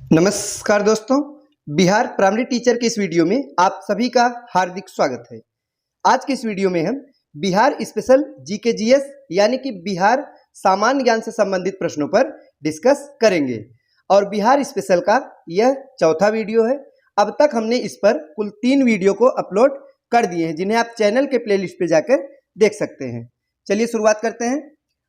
नमस्कार दोस्तों, Bihar primary teacher के इस वीडियो में आप सभी का हार्दिक स्वागत है। आज के इस वीडियो में हम बिहार स्पेशल जीके जीएस यानी कि बिहार सामान्य ज्ञान से संबंधित प्रश्नों पर डिस्कस करेंगे और बिहार स्पेशल का यह चौथा वीडियो है। अब तक हमने इस पर कुल 3 वीडियो को अपलोड कर दिए हैं, जिन्हें आप चैनल के प्लेलिस्ट पे जाकर देख सकते हैं। चलिए शुरुआत करते हैं।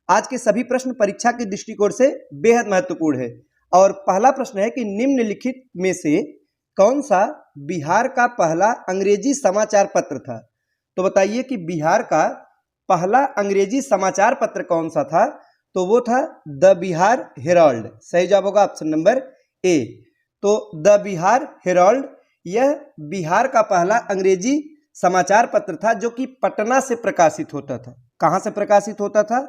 आज के सभी प्रश्न परीक्षा के दृष्टिकोण से बेहद महत्वपूर्ण है और पहला प्रश्न है कि निम्नलिखित में से कौन सा बिहार का पहला अंग्रेजी समाचार पत्र था। तो बताइए कि बिहार का पहला अंग्रेजी समाचार पत्र कौन सा था। तो वो था द बिहार हेराल्ड। सही जवाब होगा ऑप्शन नंबर ए। तो द बिहार हेराल्ड यह बिहार का पहला अंग्रेजी समाचार पत्र था जो कि पटना से प्रकाशित होता था। कहाँ से प्रकाशित होता था?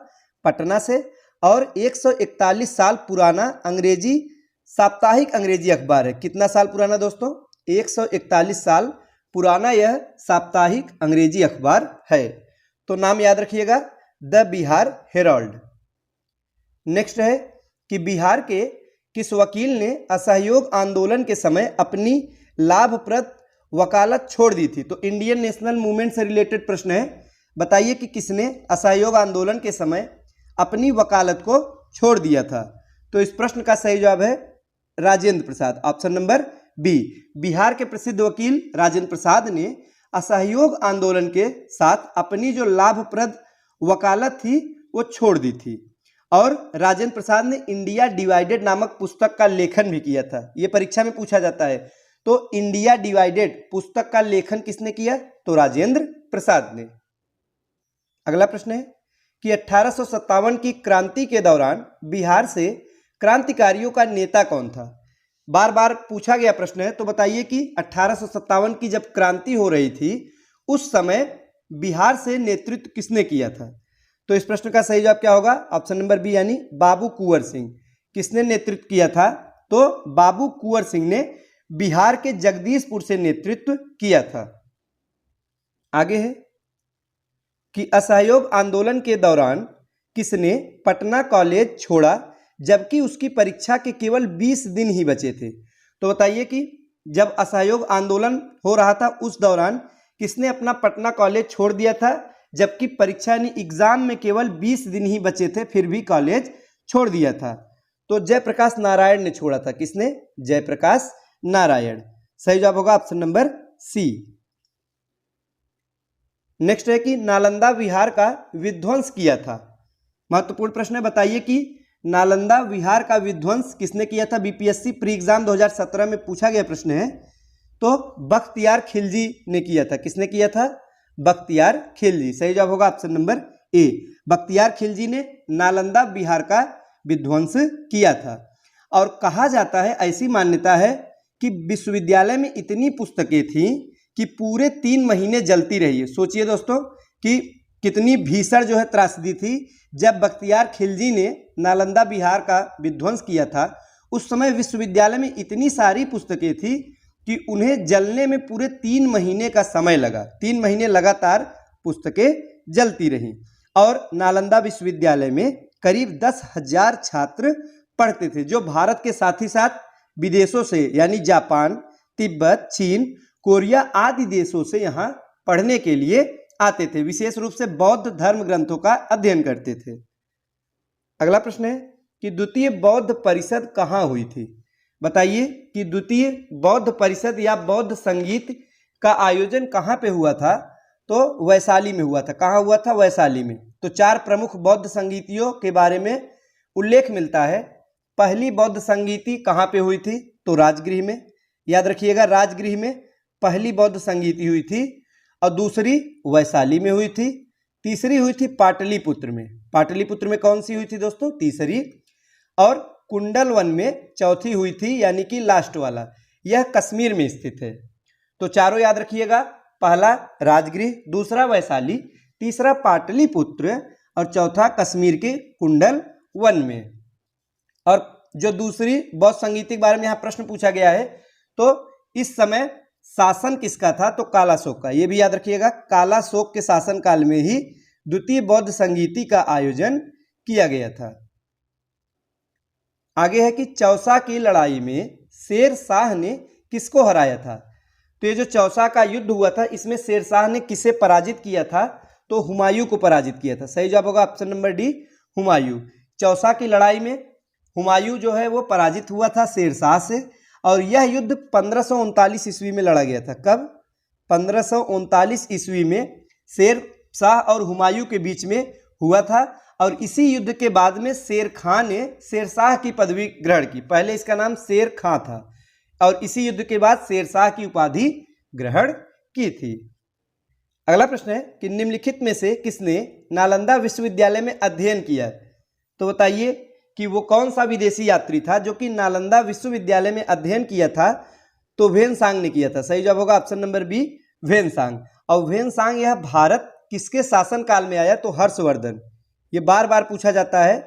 पटना से। और 141 साल पुराना अंग्रेजी साप्ताहिक अंग्रेजी अखबार है। कितना साल पुराना दोस्तों? 141 साल पुराना यह साप्ताहिक अंग्रेजी अखबार है। तो नाम याद रखिएगा, द बिहार हेराल्ड। नेक्स्ट है कि बिहार के किस वकील ने असहयोग आंदोलन के समय अपनी लाभप्रद वकालत छोड़ दी थी। तो इंडियन नेशनल मूवमेंट से रिलेटेड प्रश्न है। बताइए कि किसने असहयोग आंदोलन के समय अपनी वकालत को छोड़ दिया था। तो इस प्रश्न का सही जवाब है Rajendra Prasad, option number B. Bihar के प्रसिद्ध वकील राजेंद्र प्रसाद ने असहयोग आंदोलन के साथ अपनी जो लाभप्रद वकालत थी वो छोड़ दी थी। और राजेंद्र प्रसाद ने इंडिया डिवाइडेड नामक पुस्तक का लेखन भी किया था। ये परीक्षा में पूछा जाता है। तो इंडिया डिवाइडेड पुस्तक का लेखन किसने किया? तो राजेंद्र प्रसाद ने। अगला प्रश्न है कि 1857 की क्रांति के दौरान बिहार से क्रांतिकारियों का नेता कौन था। बार बार पूछा गया प्रश्न है। तो बताइए कि 1857 की जब क्रांति हो रही थी उस समय बिहार से नेतृत्व किसने किया था। तो इस प्रश्न का सही जवाब क्या होगा? ऑप्शन नंबर बी यानी बाबू कुंवर सिंह। किसने नेतृत्व किया था? तो बाबू कुंवर सिंह ने बिहार के जगदीशपुर से नेतृत्व किया था। आगे है कि असहयोग आंदोलन के दौरान किसने पटना कॉलेज छोड़ा जबकि उसकी परीक्षा के केवल 20 दिन ही बचे थे। तो बताइए कि जब असहयोग आंदोलन हो रहा था उस दौरान किसने अपना पटना कॉलेज छोड़ दिया था जबकि परीक्षा यानी एग्जाम में केवल 20 दिन ही बचे थे, फिर भी कॉलेज छोड़ दिया था। तो जयप्रकाश नारायण ने छोड़ा था। किसने? जयप्रकाश नारायण। सही जवाब होगा ऑप्शन नंबर सी। नेक्स्ट है कि नालंदा विहार का विध्वंस किया था। महत्वपूर्ण प्रश्न है। बताइए कि नालंदा विहार का विध्वंस किसने किया था। बीपीएससी प्री एग्जाम 2017 में पूछा गया प्रश्न है। तो बख्तियार खिलजी ने किया था। किसने किया था? बख्तियार खिलजी। सही जवाब होगा option number A. Bakhtiyar Khilji ने नालंदा विहार का विध्वंस किया था। और कहा जाता है, ऐसी मान्यता है कि विश्वविद्यालय में इतनी पुस्तकें थीं कि पूरे 3 महीने जलती रही है। सोचिए दोस्तों कि कितनी भीषण जो है त्रासदी थी। जब बख्तियार खिलजी ने नालंदा विहार का विध्वंस किया था उस समय विश्वविद्यालय में इतनी सारी पुस्तकें थी कि उन्हें जलने में पूरे 3 महीने का समय लगा। 3 महीने लगातार पुस्तकें जलती रहीं। और नालंदा विश्वविद्यालय में करीब 10,000 छात्र पढ़ते थे, जो भारत के साथ ही साथ विदेशों से यानी जापान, तिब्बत, चीन, कोरिया आदि देशों से यहाँ पढ़ने के लिए आते थे। विशेष रूप से बौद्ध धर्म ग्रंथों का अध्ययन करते थे। अगला प्रश्न है कि द्वितीय बौद्ध परिषद कहाँ हुई थी। बताइए कि द्वितीय बौद्ध परिषद या बौद्ध संगीत का आयोजन कहाँ पे हुआ था। तो वैशाली में हुआ था। कहाँ हुआ था? वैशाली में। तो 4 प्रमुख बौद्ध संगीतियों के बारे में उल्लेख मिलता है। पहली बौद्ध संगीति कहाँ पे हुई थी? तो राजगृह में। याद रखिएगा, राजगृह में पहली बौद्ध संगीति हुई थी। और दूसरी वैशाली में हुई थी। तीसरी हुई थी पाटलिपुत्र में। पाटलिपुत्र में कौन सी हुई थी दोस्तों? तीसरी। और कुंडलवन में चौथी हुई थी, यानी कि लास्ट वाला। यह कश्मीर में स्थित है। तो चारों याद रखिएगा, पहला राजगृह, दूसरा वैशाली, तीसरा पाटलिपुत्र और चौथा कश्मीर के कुंडलवन में। और जो दूसरी बौद्ध संगीति के बारे में यहाँ प्रश्न पूछा गया है, तो इस समय शासन किसका था? तो कालाशोक का। यह भी याद रखिएगा, कालाशोक के शासन काल में ही द्वितीय बौद्ध संगीति का आयोजन किया गया था। आगे है कि चौसा की लड़ाई में शेर शाह ने किसको हराया था? तो ये जो चौसा का युद्ध हुआ था इसमें शेर शाह ने किसे पराजित किया था? तो हुमायूं को पराजित किया था। सही जवाब होगा option number D, Humayun. Chausa की लड़ाई में हुमायूं जो है वो पराजित हुआ था शेर शाह से, और यह युद्ध 1539 ईस्वी में लड़ा गया था। कब? 1539 ईस्वी में शेर शाह और हुमायूं के बीच में हुआ था, और इसी युद्ध के बाद में शेर खां ने शेर शाह की पदवी ग्रहण की। पहले इसका नाम शेर खां था और इसी युद्ध के बाद शेर शाह की उपाधि ग्रहण की थी। अगला प्रश्न है कि निम्नलिखित में से किसने नालंदा विश्वविद्यालय में अध्ययन किया? तो बताइए कि वो कौन सा विदेशी यात्री था जो कि नालंदा विश्वविद्यालय में अध्ययन किया था? तो वेनसांग ने किया था। सही जवाब होगा ऑप्शन नंबर बी, वेनसांग। और वेनसांग यह भारत किसके शासनकाल में आया? तो हर्षवर्धन। ये बार बार पूछा जाता है,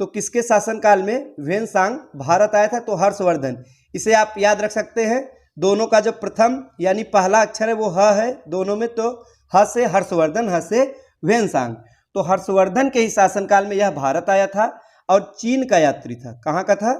तो किसके शासनकाल में वेनसांग भारत आया था? तो हर्षवर्धन। इसे आप याद रख सकते हैं, दोनों का जो प्रथम यानी पहला अक्षर है वो ह है दोनों में, तो ह से हर्षवर्धन, ह से वेनसांग। तो हर्षवर्धन के ही शासनकाल में यह भारत आया था और चीन का यात्री था। कहाँ का था?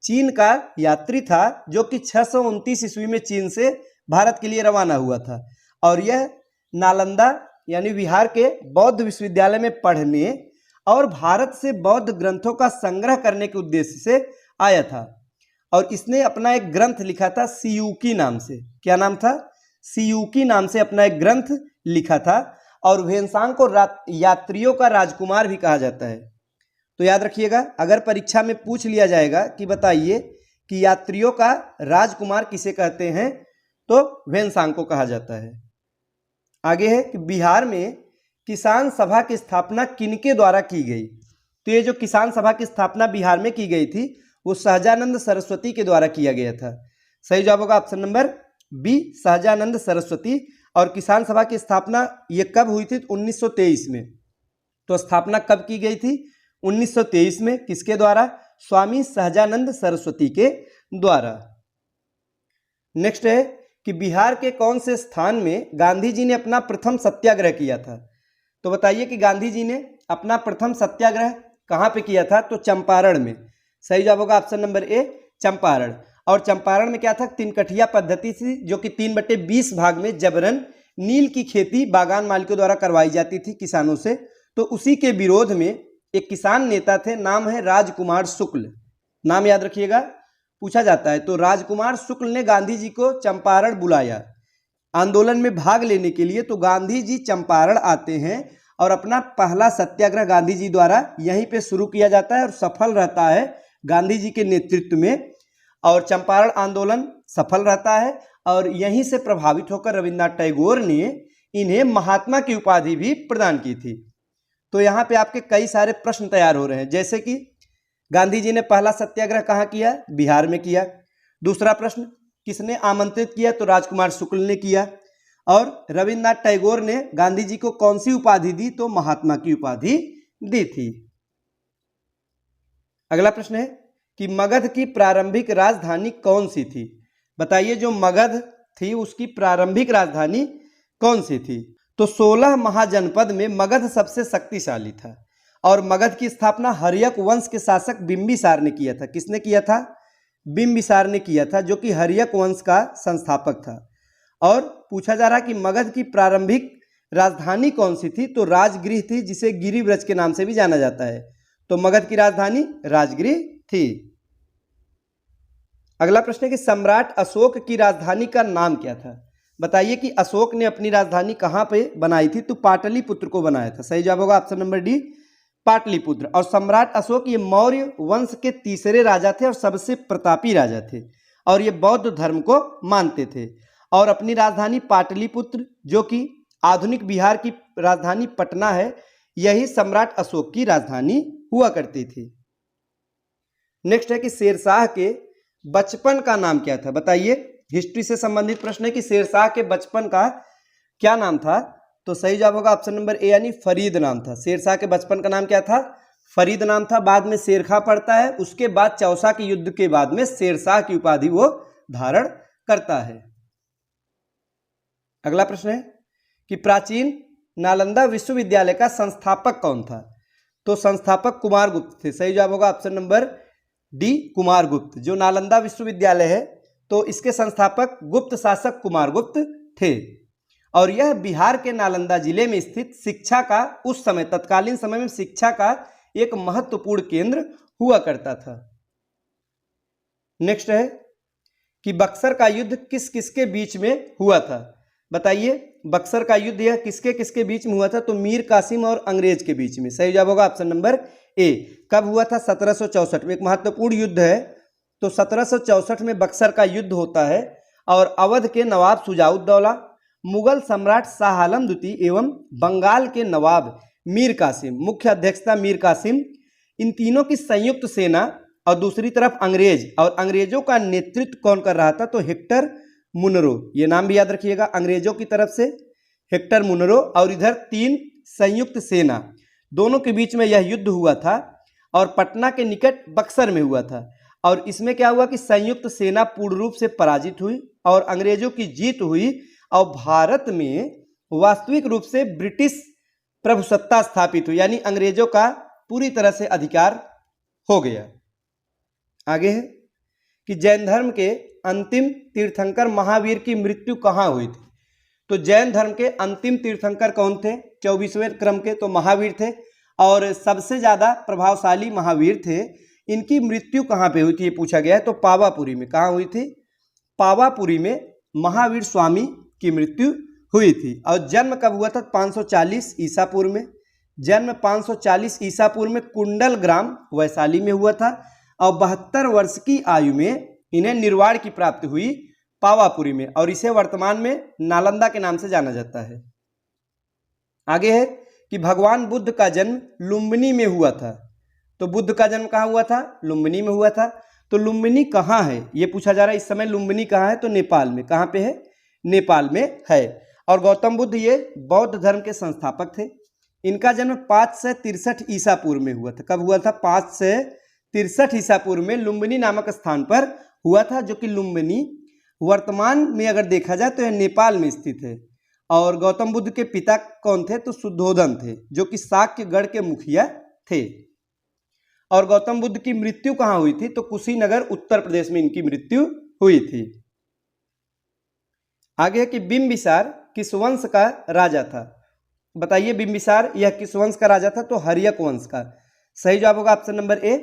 चीन का यात्री था, जो कि 629 ईस्वी में चीन से भारत के लिए रवाना हुआ था, और यह नालंदा यानी बिहार के बौद्ध विश्वविद्यालय में पढ़ने और भारत से बौद्ध ग्रंथों का संग्रह करने के उद्देश्य से आया था। और इसने अपना एक ग्रंथ लिखा था सियूकी नाम से। क्या नाम था? सियूकी नाम से अपना एक ग्रंथ लिखा था, और वेनसांग को यात्रियों का राजकुमार भी कहा जाता है। तो याद रखिएगा, अगर परीक्षा में पूछ लिया जाएगा कि बताइए कि यात्रियों का राजकुमार किसे कहते हैं, तो वेनसांग को कहा जाता है। आगे है कि बिहार में किसान सभा की स्थापना किनके द्वारा की गई? तो ये जो किसान सभा की स्थापना बिहार में की गई थी वो सहजानंद सरस्वती के द्वारा किया गया था। सही जवाब होगा option number B, Sahajanand Saraswati. और किसान सभा की स्थापना ये कब हुई थी? 1923 में। तो स्थापना कब की गई थी? 1923 में। किसके द्वारा? स्वामी सहजानंद सरस्वती के द्वारा। नेक्स्ट है कि बिहार के कौन से स्थान में गांधी जी ने अपना प्रथम सत्याग्रह किया था? तो बताइए कि गांधी जी ने अपना प्रथम सत्याग्रह कहाँ पे किया था? तो चंपारण में। सही जवाब होगा ऑप्शन नंबर ए, चंपारण। और चंपारण में क्या था? तिनकठिया पद्धति थी, जो कि 3/20 भाग में जबरन नील की खेती बागान मालिकों द्वारा करवाई जाती थी किसानों से। तो उसी के विरोध में एक किसान नेता थे, नाम है राजकुमार शुक्ल। नाम याद रखिएगा, पूछा जाता है। तो राजकुमार शुक्ल ने गांधी जी को चंपारण बुलाया आंदोलन में भाग लेने के लिए। तो गांधी जी चंपारण आते हैं और अपना पहला सत्याग्रह गांधी जी द्वारा यहीं पे शुरू किया जाता है और सफल रहता है गांधी जी के नेतृत्व में। और चंपारण आंदोलन सफल रहता है, और यहीं से प्रभावित होकर रविन्द्रनाथ टैगोर ने इन्हें महात्मा की उपाधि भी प्रदान की थी। तो यहाँ पे आपके कई सारे प्रश्न तैयार हो रहे हैं, जैसे कि गांधी जी ने पहला सत्याग्रह कहाँ किया? बिहार में किया। दूसरा प्रश्न, किसने आमंत्रित किया? तो राजकुमार शुक्ल ने किया। और रविन्द्रनाथ टैगोर ने गांधी जी को कौन सी उपाधि दी? तो महात्मा की उपाधि दी थी। अगला प्रश्न है कि मगध की प्रारंभिक राजधानी कौन सी थी? बताइए, जो मगध थी उसकी प्रारंभिक राजधानी कौन सी थी? तो 16 महाजनपद में मगध सबसे शक्तिशाली था, और मगध की स्थापना हर्यक वंश के शासक बिंबिसार ने किया था। किसने किया था? बिंबिसार ने किया था, जो कि हर्यक वंश का संस्थापक था। और पूछा जा रहा कि मगध की प्रारंभिक राजधानी कौन सी थी? तो राजगृह थी, जिसे गिरिव्रज के नाम से भी जाना जाता है। तो मगध की राजधानी राजगृह थी। अगला प्रश्न है कि सम्राट अशोक की राजधानी का नाम क्या था? बताइए कि अशोक ने अपनी राजधानी कहाँ पे बनाई थी? तो पाटलिपुत्र को बनाया था। सही जवाब होगा ऑप्शन नंबर डी, पाटलिपुत्र। और सम्राट अशोक ये मौर्य वंश के तीसरे राजा थे और सबसे प्रतापी राजा थे, और ये बौद्ध धर्म को मानते थे। और अपनी राजधानी पाटलिपुत्र, जो कि आधुनिक बिहार की राजधानी पटना है, यही सम्राट अशोक की राजधानी हुआ करती थी। नेक्स्ट है कि शेरशाह के बचपन का नाम क्या था? बताइए, हिस्ट्री से संबंधित प्रश्न है कि शेरशाह के बचपन का क्या नाम था? तो सही जवाब होगा ऑप्शन नंबर ए, यानी फरीद नाम था। शेरशाह के बचपन का नाम क्या था? फरीद नाम था। बाद में शेरखां पड़ता है, उसके बाद चौसा के युद्ध के बाद में शेरशाह की उपाधि वो धारण करता है। अगला प्रश्न है कि प्राचीन नालंदा विश्वविद्यालय का संस्थापक कौन था? तो संस्थापक कुमारगुप्त थे। सही जवाब होगा ऑप्शन नंबर डी कुमारगुप्त। जो नालंदा विश्वविद्यालय है तो इसके संस्थापक गुप्त शासक कुमारगुप्त थे। और यह बिहार के नालंदा जिले में स्थित शिक्षा का उस समय तत्कालीन समय में शिक्षा का एक महत्वपूर्ण केंद्र हुआ करता था। नेक्स्ट है कि बक्सर का युद्ध किस किसके बीच में हुआ था। बताइए बक्सर का युद्ध यह किसके किसके बीच में हुआ था। तो मीर कासिम और अंग्रेज के बीच में। सही जवाब होगा ऑप्शन नंबर ए। कब हुआ था? 1764 में। एक महत्वपूर्ण युद्ध है। तो 1764 में बक्सर का युद्ध होता है और अवध के नवाब शुजाउद्दौला, मुगल सम्राट शाह आलम द्वितीय एवं बंगाल के नवाब मीर कासिम, मुख्य अध्यक्षता मीर कासिम, इन तीनों की संयुक्त सेना और दूसरी तरफ अंग्रेज, और अंग्रेजों का नेतृत्व कौन कर रहा था? तो हेक्टर मुनरो। ये नाम भी याद रखिएगा, अंग्रेजों की तरफ से हेक्टर मुनरो और इधर 3 संयुक्त सेना, दोनों के बीच में यह युद्ध हुआ था और पटना के निकट बक्सर में हुआ था। और इसमें क्या हुआ कि संयुक्त सेना पूर्ण रूप से पराजित हुई और अंग्रेजों की जीत हुई और भारत में वास्तविक रूप से ब्रिटिश प्रभुसत्ता स्थापित हुई, यानी अंग्रेजों का पूरी तरह से अधिकार हो गया। आगे है कि जैन धर्म के अंतिम तीर्थंकर महावीर की मृत्यु कहाँ हुई थी। तो जैन धर्म के अंतिम तीर्थंकर कौन थे? 24वें क्रम के तो महावीर थे और सबसे ज्यादा प्रभावशाली महावीर थे। इनकी मृत्यु कहाँ पे हुई थी ये पूछा गया है। तो पावापुरी में। कहाँ हुई थी? पावापुरी में महावीर स्वामी की मृत्यु हुई थी। और जन्म कब हुआ था? 540 ईसा पूर्व में। जन्म 540 ईसा पूर्व में कुंडल ग्राम वैशाली में हुआ था और 72 वर्ष की आयु में इन्हें निर्वाण की प्राप्ति हुई पावापुरी में, और इसे वर्तमान में नालंदा के नाम से जाना जाता है। आगे है कि भगवान बुद्ध का जन्म लुम्बिनी में हुआ था। तो बुद्ध का जन्म कहाँ हुआ था? लुम्बिनी में हुआ था। तो लुम्बिनी कहाँ है ये पूछा जा रहा है इस समय। लुम्बिनी कहाँ है? तो नेपाल में। कहाँ पे है? नेपाल में है। और गौतम बुद्ध ये बौद्ध धर्म के संस्थापक थे। इनका जन्म 563 ईसा पूर्व में हुआ था। कब हुआ था? 563 ईसा पूर्व में लुम्बिनी नामक स्थान पर हुआ था, जो कि लुम्बिनी वर्तमान में अगर देखा जाए तो यह नेपाल में स्थित है। और गौतम बुद्ध के पिता कौन थे? तो शुद्धोधन थे, जो कि शाक्यगढ़ के मुखिया थे। और गौतम बुद्ध की मृत्यु कहाँ हुई थी? तो कुशीनगर उत्तर प्रदेश में इनकी मृत्यु हुई थी। आगे है कि बिंबिसार किस वंश का राजा था। बताइए बिंबिसार यह किस वंश का राजा था? तो हर्यक वंश का। सही जवाब होगा ऑप्शन नंबर ए,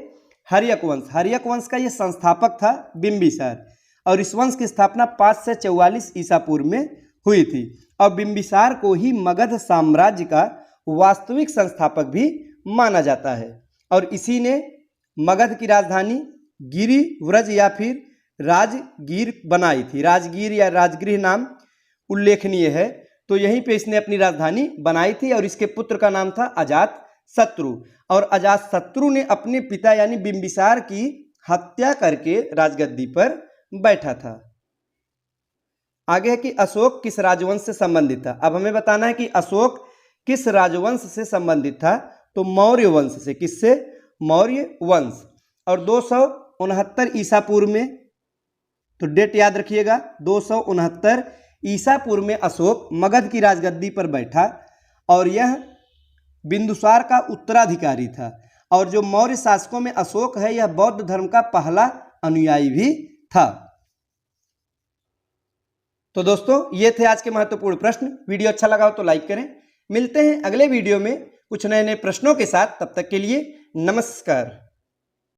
हर्यक वंश। हर्यक वंश का यह संस्थापक था बिंबिसार और इस वंश की स्थापना 544 ईसा पूर्व में हुई थी। और बिंबिसार को ही मगध साम्राज्य का वास्तविक संस्थापक भी माना जाता है और इसी ने मगध की राजधानी गिरिव्रज या फिर राजगीर बनाई थी। राजगीर या राजगृह नाम उल्लेखनीय है। तो यहीं पे इसने अपनी राजधानी बनाई थी और इसके पुत्र का नाम था अजातशत्रु। और अजातशत्रु ने अपने पिता यानी बिंबिसार की हत्या करके राजगद्दी पर बैठा था। आगे है कि अशोक किस राजवंश से संबंधित था। अब हमें बताना है कि अशोक किस राजवंश से संबंधित था। तो मौर्य वंश से। किससे? मौर्य वंश। और 269 ईसा पूर्व में, तो डेट याद रखिएगा, 269 ईसा पूर्व में अशोक मगध की राजगद्दी पर बैठा और यह बिंदुसार का उत्तराधिकारी था। और जो मौर्य शासकों में अशोक है यह बौद्ध धर्म का पहला अनुयायी भी था। तो दोस्तों ये थे आज के महत्वपूर्ण प्रश्न। वीडियो अच्छा लगा हो तो लाइक करें। मिलते हैं अगले वीडियो में कुछ नए नए प्रश्नों के साथ। तब तक के लिए नमस्कार।